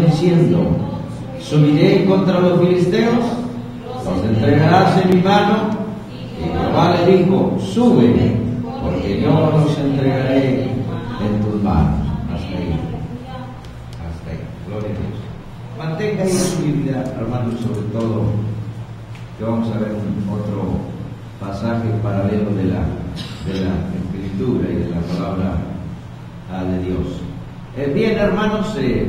diciendo: subiré contra los filisteos, los entregarás en mi mano. Y Jehová le dijo: sube, porque yo los entregaré en tus manos. Hasta ahí. Hasta ahí. Gloria a Dios. Mantenga ahí su Biblia, hermanos, sobre todo, que vamos a ver otro pasaje paralelo de la Escritura y de la palabra de Dios. Bien, hermanos, les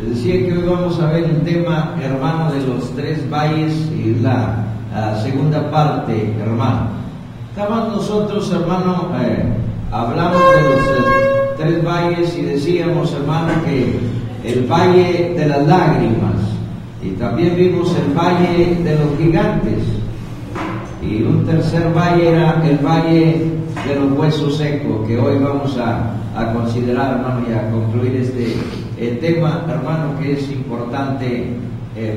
decía que hoy vamos a ver el tema, hermano, de los tres valles y la segunda parte, hermano. Estábamos nosotros, hermano, hablamos de los tres valles y decíamos, hermano, que el valle de las lágrimas, y también vimos el valle de los gigantes, y un tercer valle era el valle de los huesos secos, que hoy vamos a considerar, hermano, y a concluir este tema, hermano, que es importante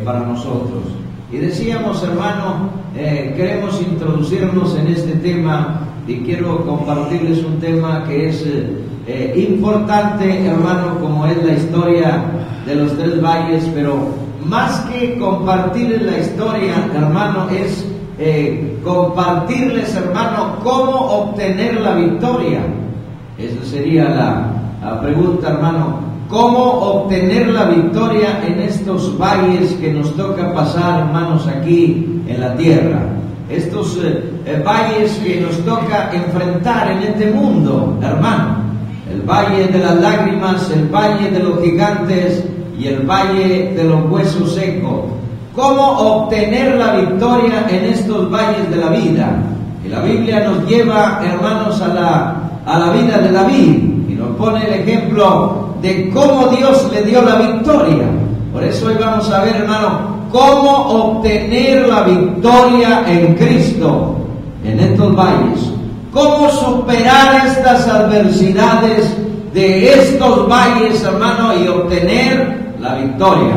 para nosotros. Y decíamos, hermano, queremos introducirnos en este tema y quiero compartirles un tema que es importante, hermano, como es la historia de los tres valles, pero más que compartirles la historia, hermano, es compartirles, hermano, cómo obtener la victoria. Esa sería la pregunta, hermano. ¿Cómo obtener la victoria en estos valles que nos toca pasar, hermanos, aquí en la tierra? Estos valles que nos toca enfrentar en este mundo, hermano. El valle de las lágrimas, el valle de los gigantes y el valle de los huesos secos. ¿Cómo obtener la victoria en estos valles de la vida? Y la Biblia nos lleva, hermanos, a la vida de David y nos pone el ejemplo de cómo Dios le dio la victoria. Por eso hoy vamos a ver, hermano, cómo obtener la victoria en Cristo en estos valles. Cómo superar estas adversidades de estos valles, hermano, y obtener la victoria.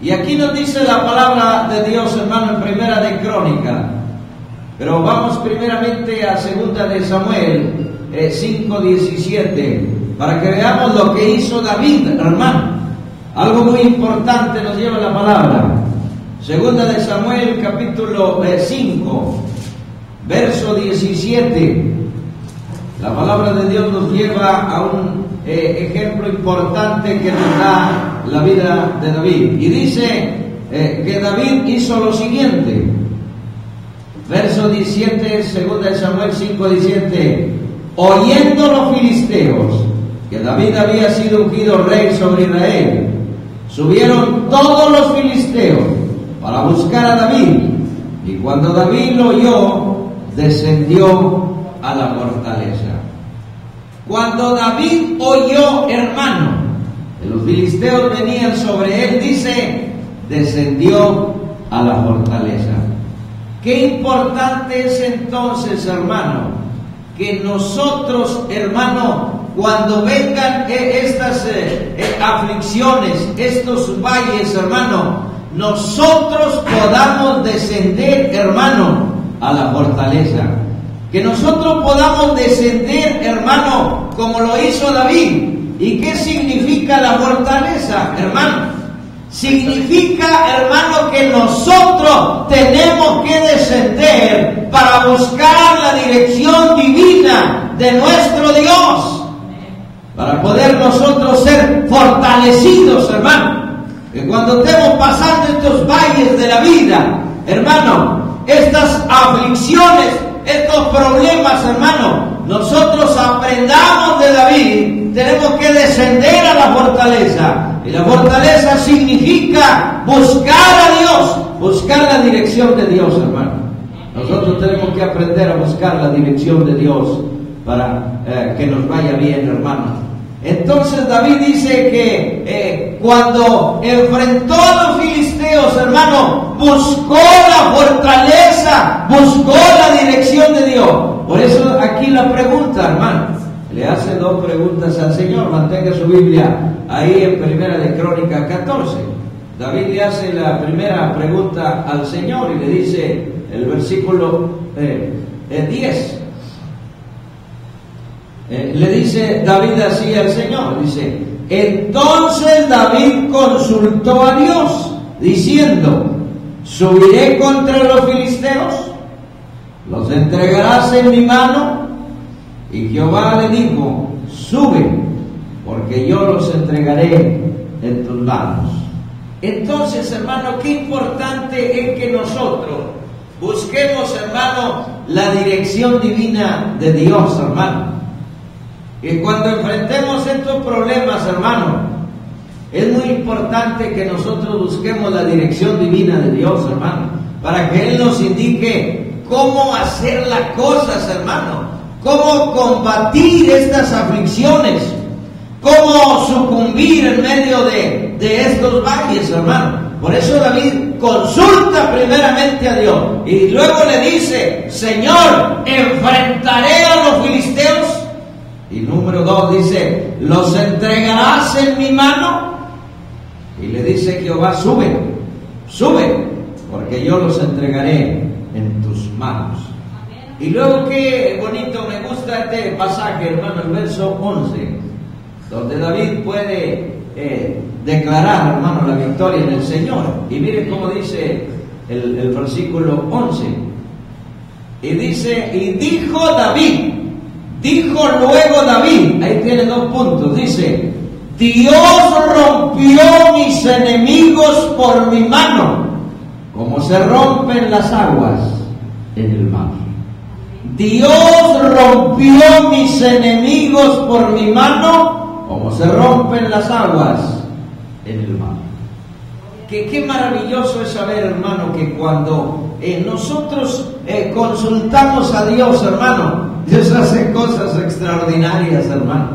Y aquí nos dice la palabra de Dios, hermano, en Primera de Crónica. Pero vamos primeramente a Segunda de Samuel 5:17, para que veamos lo que hizo David, hermano. Algo muy importante nos lleva la palabra. Segunda de Samuel, capítulo 5, verso 17. La palabra de Dios nos lleva a un ejemplo importante que nos da la vida de David. Y dice que David hizo lo siguiente. Verso 17, segunda de Samuel 5:17. Oyendo los filisteos que David había sido ungido rey sobre Israel, subieron todos los filisteos para buscar a David. Y cuando David lo oyó, descendió a la fortaleza. Cuando David oyó, hermano, que los filisteos venían sobre él, dice, descendió a la fortaleza. Qué importante es entonces, hermano, que nosotros, hermano, cuando vengan estas aflicciones, estos valles, hermano, nosotros podamos descender, hermano, a la fortaleza. Que nosotros podamos descender, hermano, como lo hizo David. ¿Y qué significa la fortaleza, hermano? Significa, hermano, que nosotros tenemos que descender para buscar la dirección divina de nuestro Dios, para poder nosotros ser fortalecidos, hermano. Que cuando estemos pasando estos valles de la vida, hermano, estas aflicciones, estos problemas, hermano, nosotros aprendamos de David. Tenemos que descender a la fortaleza. Y la fortaleza significa buscar a Dios, buscar la dirección de Dios, hermano. Nosotros tenemos que aprender a buscar la dirección de Dios para que nos vaya bien, hermano. Entonces David dice que cuando enfrentó a los filisteos, hermano, buscó la fortaleza, buscó la dirección de Dios. Por eso aquí la pregunta, hermano, le hace dos preguntas al Señor. Mantenga su Biblia ahí en Primera de Crónica 14. David le hace la primera pregunta al Señor y le dice el versículo 10. Le dice David así al Señor, dice: entonces David consultó a Dios, diciendo: ¿subiré contra los filisteos? ¿Los entregarás en mi mano? Y Jehová le dijo: sube, porque yo los entregaré en tus manos. Entonces, hermano, qué importante es que nosotros busquemos, hermano, la dirección divina de Dios, hermano. Que cuando enfrentemos estos problemas, hermano, es muy importante que nosotros busquemos la dirección divina de Dios, hermano, para que Él nos indique cómo hacer las cosas, hermano, cómo combatir estas aflicciones, cómo sucumbir en medio de estos valles, hermano. Por eso David consulta primeramente a Dios y luego le dice: Señor, ¿enfrentaré a los filisteos? Y número 2 dice: ¿los entregarás en mi mano? Y le dice Jehová: sube, sube, porque yo los entregaré en tus manos. Y luego, qué bonito, me gusta este pasaje, hermano, el verso 11, donde David puede declarar, hermano, la victoria en el Señor. Y miren cómo dice el versículo 11. Y dice: y dijo luego David, ahí tiene 2 puntos, dice: Dios rompió mis enemigos por mi mano, como se rompen las aguas en el mar. Dios rompió mis enemigos por mi mano, como se rompen las aguas en el mar. Qué maravilloso es saber, hermano, que cuando nosotros consultamos a Dios, hermano, Dios hace cosas extraordinarias, hermano.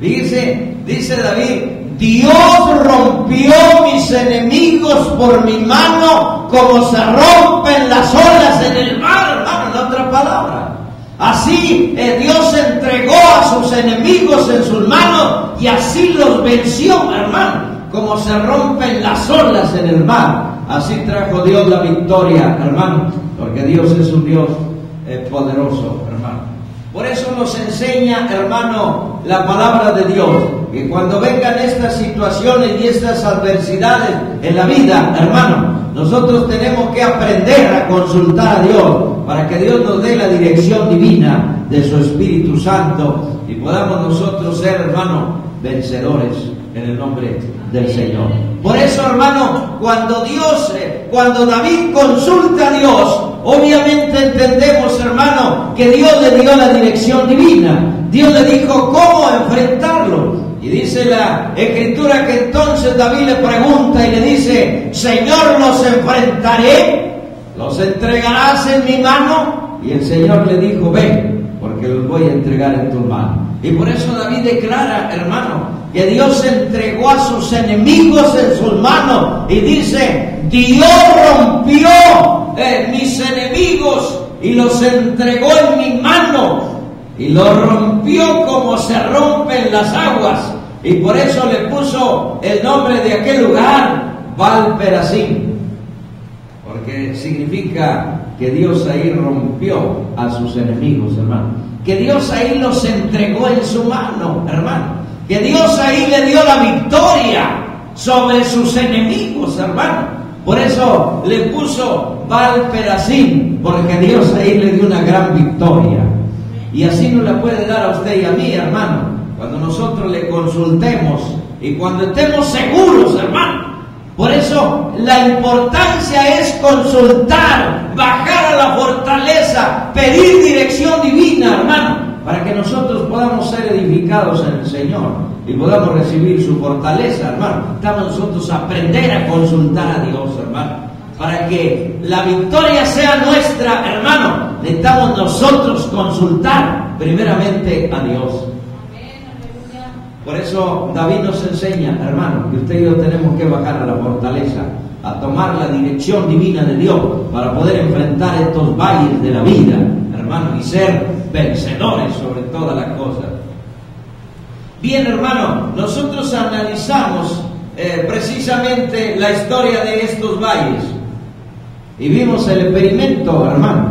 Dice David: Dios rompió mis enemigos por mi mano, como se rompen las olas en el mar, hermano, en otra palabra. Así Dios entregó a sus enemigos en sus manos y así los venció, hermano, como se rompen las olas en el mar. Así trajo Dios la victoria, hermano, porque Dios es un Dios poderoso, hermano. Por eso nos enseña, hermano, la palabra de Dios, que cuando vengan estas situaciones y estas adversidades en la vida, hermano, nosotros tenemos que aprender a consultar a Dios para que Dios nos dé la dirección divina de su Espíritu Santo y podamos nosotros ser, hermano, vencedores en el nombre del Señor. Por eso, hermano, cuando David consulta a Dios, obviamente entendemos, hermano, que Dios le dio la dirección divina. Dios le dijo cómo enfrentarlo. Y dice la Escritura que entonces David le pregunta y le dice: Señor, ¿los enfrentaré? ¿Los entregarás en mi mano? Y el Señor le dijo: ve, porque los voy a entregar en tu mano. Y por eso David declara, hermano, que Dios entregó a sus enemigos en sus manos. Y dice: Dios rompió mis enemigos y los entregó en mi mano. Y los rompió como se rompen las aguas. Y por eso le puso el nombre de aquel lugar Baal-Perasim, porque significa que Dios ahí rompió a sus enemigos, hermano. Que Dios ahí los entregó en su mano, hermano. Que Dios ahí le dio la victoria sobre sus enemigos, hermano. Por eso le puso Baal-Perasim, porque Dios ahí le dio una gran victoria. Y así nos la puede dar a usted y a mí, hermano, cuando nosotros le consultemos y cuando estemos seguros, hermano. Por eso la importancia es consultar, bajar a la fortaleza, pedir dirección divina, hermano, para que nosotros podamos ser edificados en el Señor y podamos recibir su fortaleza, hermano. Estamos nosotros a aprender a consultar a Dios, hermano. Para que la victoria sea nuestra, hermano, necesitamos nosotros consultar primeramente a Dios. Por eso David nos enseña, hermano, que usted y yo tenemos que bajar a la fortaleza, a tomar la dirección divina de Dios para poder enfrentar estos valles de la vida, hermano, y ser vencedores sobre todas las cosas. Bien, hermano, nosotros analizamos precisamente la historia de estos valles. Y vimos el experimento, hermano.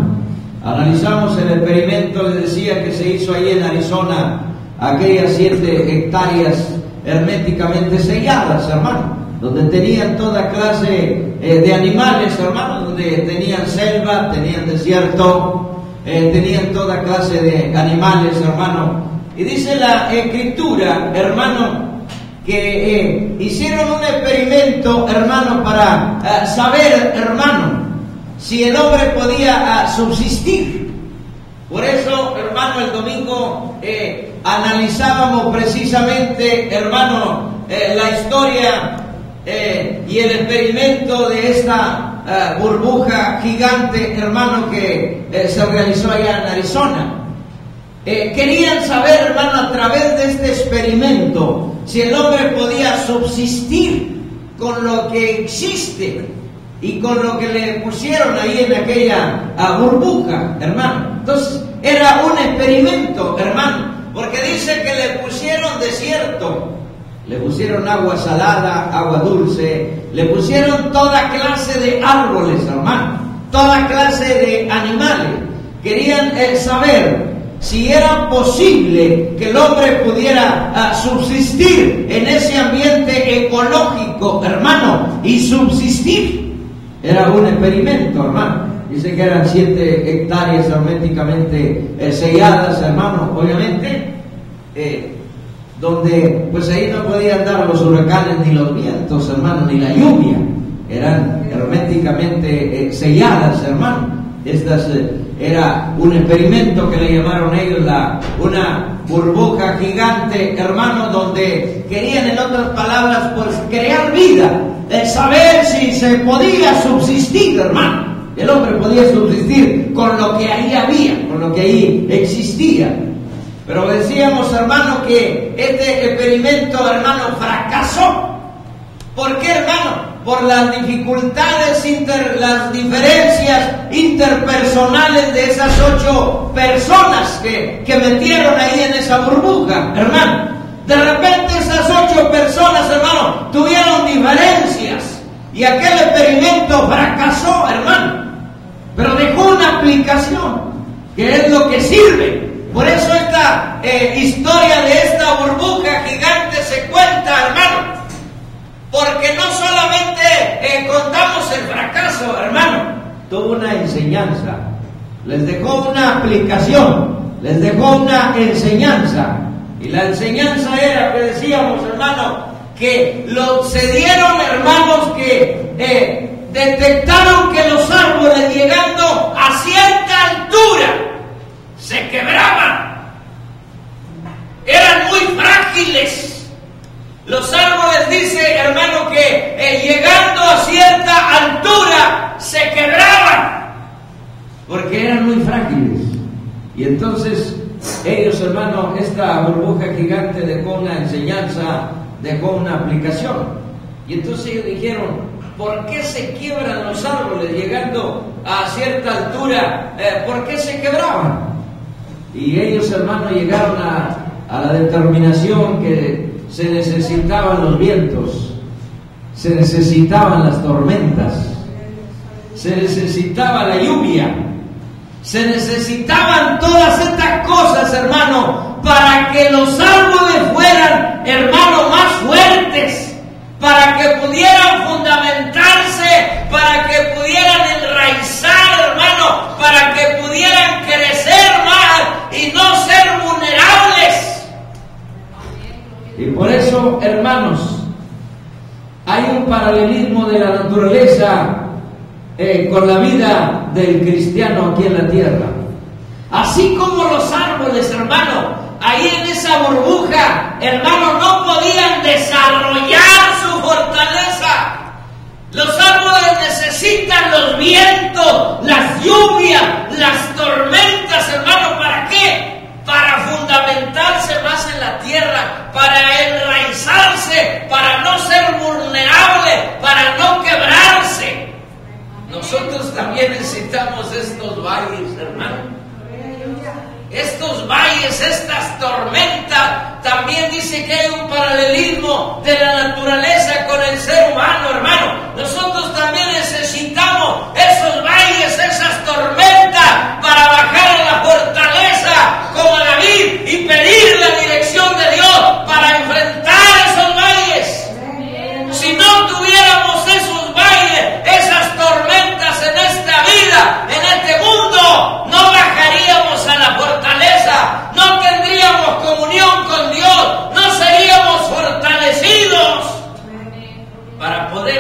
Analizamos el experimento, les decía, que se hizo ahí en Arizona, aquellas 7 hectáreas herméticamente selladas, hermano, donde tenían toda clase de animales, hermano, donde tenían selva, tenían desierto, tenían toda clase de animales, hermano. Y dice la Escritura, hermano, que hicieron un experimento, hermano, para saber, hermano, si el hombre podía subsistir. Por eso, hermano, el domingo analizábamos precisamente, hermano, la historia y el experimento de esta burbuja gigante, hermano, que se realizó allá en Arizona. Querían saber, hermano, a través de este experimento, si el hombre podía subsistir con lo que existe y con lo que le pusieron ahí en aquella burbuja, hermano. Entonces, era un experimento, hermano, porque dice que le pusieron desierto, le pusieron agua salada, agua dulce, le pusieron toda clase de árboles, hermano, toda clase de animales. Querían saber si era posible que el hombre pudiera subsistir en ese ambiente ecológico, hermano, y subsistir. Era un experimento, hermano. Dice que eran 7 hectáreas herméticamente selladas, hermano, obviamente, donde pues ahí no podían dar los huracanes ni los vientos, hermano, ni la lluvia. Eran herméticamente selladas, hermano. Estas era un experimento que le llamaron ellos una burbuja gigante, hermano, donde querían, en otras palabras, pues crear vida, saber si se podía subsistir, hermano. El hombre podía subsistir con lo que ahí había, con lo que ahí existía. Pero decíamos, hermano, que este experimento, hermano, fracasó. ¿Por qué, hermano? Por las dificultades, las diferencias interpersonales de esas 8 personas que metieron ahí en esa burbuja, hermano. De repente esas 8 personas, hermano, tuvieron diferencias y aquel experimento fracasó, hermano. Pero dejó una aplicación, que es lo que sirve. Por eso esta historia de esta burbuja gigante se cuenta, hermano. Porque no solamente contamos el fracaso, hermano, tuvo una enseñanza, les dejó una aplicación, les dejó una enseñanza. Y la enseñanza era que decíamos, hermano, que se dieron, hermanos, que detectaron que los árboles, llegando a cierta altura, se quebraban, eran muy frágiles. Los árboles, dice, hermano, que llegando a cierta altura se quebraban porque eran muy frágiles. Y entonces ellos, hermano, esta burbuja gigante dejó una enseñanza, dejó una aplicación. Y entonces ellos dijeron, ¿por qué se quiebran los árboles llegando a cierta altura? ¿Por qué se quebraban? Y ellos, hermano, llegaron a la determinación que se necesitaban los vientos, se necesitaban las tormentas, se necesitaba la lluvia, se necesitaban todas estas cosas, hermano, para que los árboles fueran, hermano, más fuertes, para que pudieran fundamentarse, para que pudieran enraizar, hermano, para que pudieran crecer más y no ser vulnerables. Y por eso, hermanos, hay un paralelismo de la naturaleza con la vida del cristiano aquí en la tierra. Así como los árboles, hermano, ahí en esa burbuja, hermano, no podían desarrollar su fortaleza. Los árboles necesitan los vientos, las lluvias, las tormentas, hermano, ¿para qué? Para fundamentarse más en la tierra, para enraizarse, para no ser vulnerable, para no quebrarse. Nosotros también necesitamos estos valles, hermano. Estos valles, estas tormentas, también dice que hay un paralelismo de la naturaleza con el ser humano, hermano. Nosotros también necesitamos esos valles, esas tormentas, para bajar a la fortaleza como David y pedir la dirección de Dios para enfrentar esos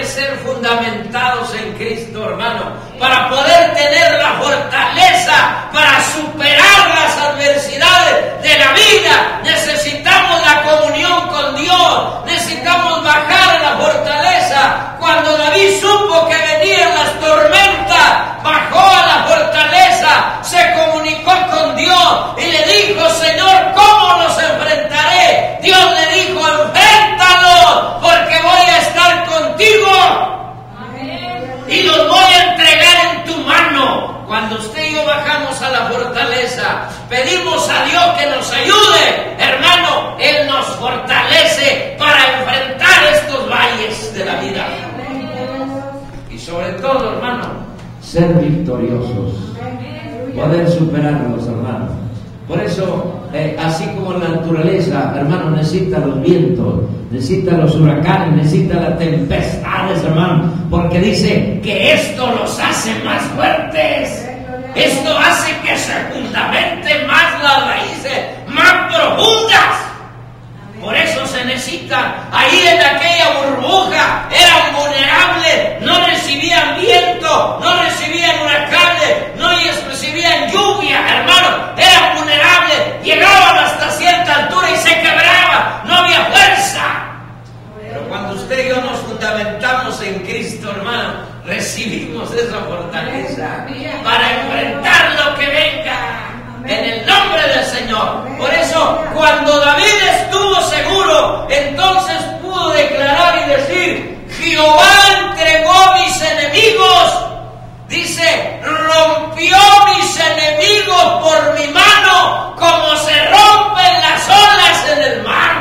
ser fundamentados en Cristo, hermano, para poder tener la fortaleza para superar las adversidades de la vida. Necesitamos la comunión con Dios, necesitamos bajar en la fortaleza. Cuando David supo que venían las tormentas, bajó a la fortaleza, se comunicó con Dios y le dijo: Señor, ¿cómo los enfrentaré? Dios le dijo: enfréntalos, porque voy a estar contigo. Amén. Y los voy a entregar en tu mano. Cuando usted y yo bajamos a la fortaleza, pedimos a Dios que nos ayude, hermano. Él nos fortalece para enfrentar estos valles de la vida. Y sobre todo, hermano, ser victoriosos, poder superarlos, hermano. Por eso, así como la naturaleza, hermano, necesita los vientos, necesita los huracanes, necesita las tempestades, hermano, porque dice que esto los hace más fuertes. Esto hace que se fundamenten más las raíces, más profundas. Por eso se necesita, ahí en aquella burbuja, eran vulnerables, no recibían viento, no recibían huracanes, no recibían lluvia, hermano, eran vulnerables, llegaban hasta cierta altura y se quebraban, no había fuerza. Pero cuando usted y yo nos fundamentamos en Cristo, hermano, recibimos esa fortaleza para enfrentar lo que venga. En el nombre del Señor. Por eso, cuando David estuvo seguro, entonces pudo declarar y decir: Jehová entregó mis enemigos. Dice: rompió mis enemigos por mi mano, como se rompen las olas en el mar.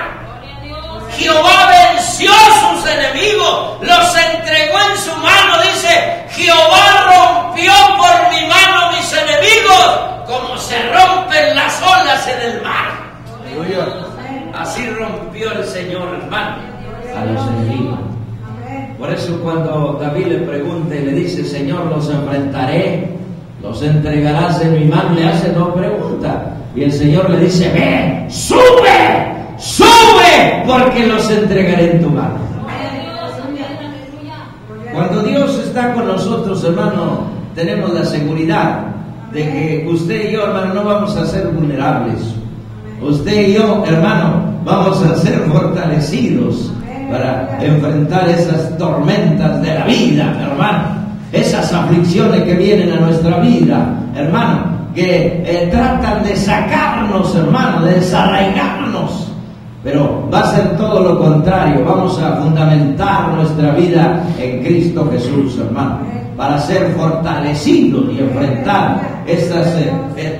Jehová venció a sus enemigos, los entregó en su mano. Dice: Jehová rompió por mi mano mis enemigos, como se rompen las olas en el mar. Así rompió el Señor, hermano, a los enemigos. Por eso cuando David le pregunta y le dice: Señor, los enfrentaré, los entregarás en mi mano, le hace dos preguntas. Y el Señor le dice: ve, sube, sube, porque los entregaré en tu mano. Cuando Dios está con nosotros, hermano, tenemos la seguridad de que usted y yo, hermano, no vamos a ser vulnerables. Usted y yo, hermano, vamos a ser fortalecidos para enfrentar esas tormentas de la vida, hermano. Esas aflicciones que vienen a nuestra vida, hermano, que tratan de sacarnos, hermano, de desarraigarnos. Pero va a ser todo lo contrario. Vamos a fundamentar nuestra vida en Cristo Jesús, hermano, para ser fortalecidos y enfrentar estas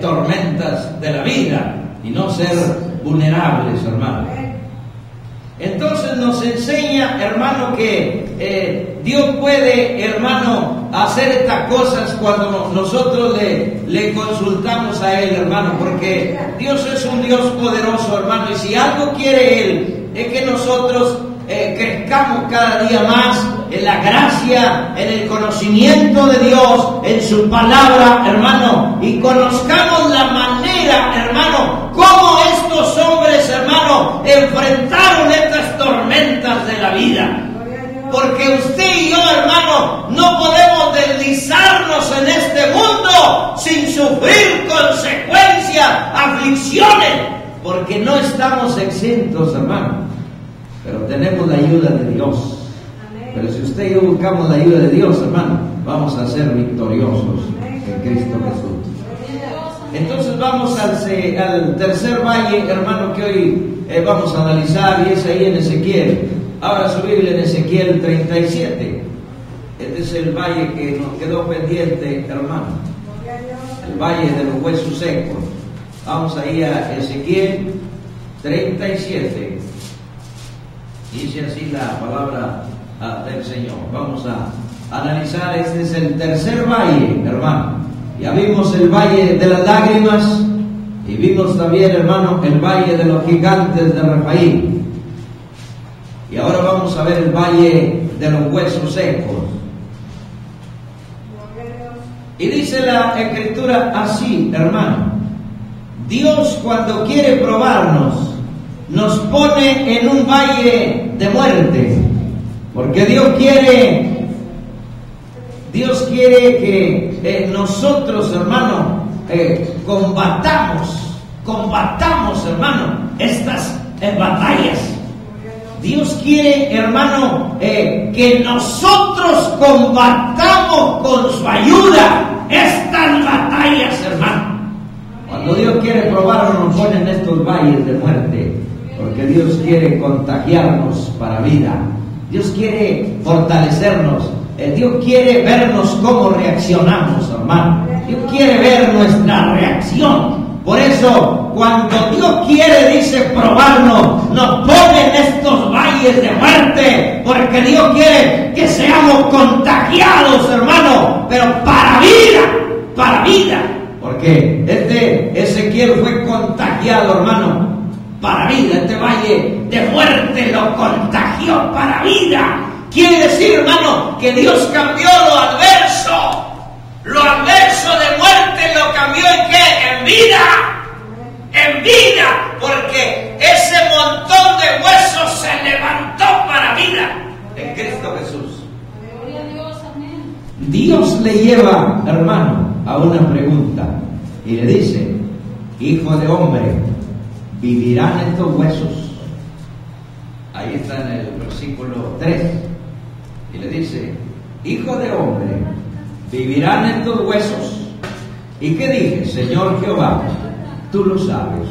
tormentas de la vida y no ser vulnerables, hermano. Entonces nos enseña, hermano, que Dios puede, hermano, hacer estas cosas cuando nosotros le consultamos a Él, hermano, porque Dios es un Dios poderoso, hermano, y si algo quiere Él es que nosotros crezcamos cada día más en la gracia, en el conocimiento de Dios, en su palabra, hermano, y conozcamos la manera, hermano, cómo estos hombres, hermano, enfrentaron estas tormentas de la vida. Porque usted y yo, hermano, no podemos deslizarnos en este mundo sin sufrir consecuencias, aflicciones, porque no estamos exentos, hermano. Pero tenemos la ayuda de Dios. Pero si usted y yo buscamos la ayuda de Dios, hermano, vamos a ser victoriosos en Cristo Jesús. Entonces vamos al tercer valle, hermano, que hoy vamos a analizar, y es ahí en Ezequiel. Abra su Biblia en Ezequiel 37. Este es el valle que nos quedó pendiente, hermano. El valle de los huesos secos. Vamos ahí a Ezequiel 37. Dice así la palabra del Señor. Vamos a analizar, este es el tercer valle, hermano. Ya vimos el valle de las lágrimas y vimos también, hermano, el valle de los gigantes de Refaim. Y ahora vamos a ver el valle de los huesos secos. Y dice la Escritura así, hermano: Dios, cuando quiere probarnos, nos pone en un valle de muerte. ¿Por Porque Dios quiere que nosotros, hermano, combatamos, hermano, estas batallas. Dios quiere, hermano, que nosotros combatamos con su ayuda estas batallas, hermano. Cuando Dios quiere probarnos, nos pone en estos valles de muerte, porque Dios quiere contagiarnos para vida. Dios quiere fortalecernos. Dios quiere vernos cómo reaccionamos, hermano. Dios quiere ver nuestra reacción. Por eso, cuando Dios quiere, dice, probarnos, nos pone en estos valles de muerte, porque Dios quiere que seamos contagiados, hermano, pero para vida. Porque Ezequiel fue contagiado, hermano, para vida. Este valle de muerte lo contagió para vida. Quiere decir, hermano, que Dios cambió lo adverso. Lo adverso de muerte lo cambió ¿en qué? En vida. En vida. Porque ese montón de huesos se levantó para vida en Cristo Jesús. Gloria a Dios, amén. Dios le lleva, hermano, a una pregunta y le dice: hijo de hombre, ¿vivirán estos huesos? Ahí está en el versículo 3. Y le dice: hijo de hombre, ¿vivirán estos huesos? ¿Y qué dije? Señor Jehová, tú lo sabes.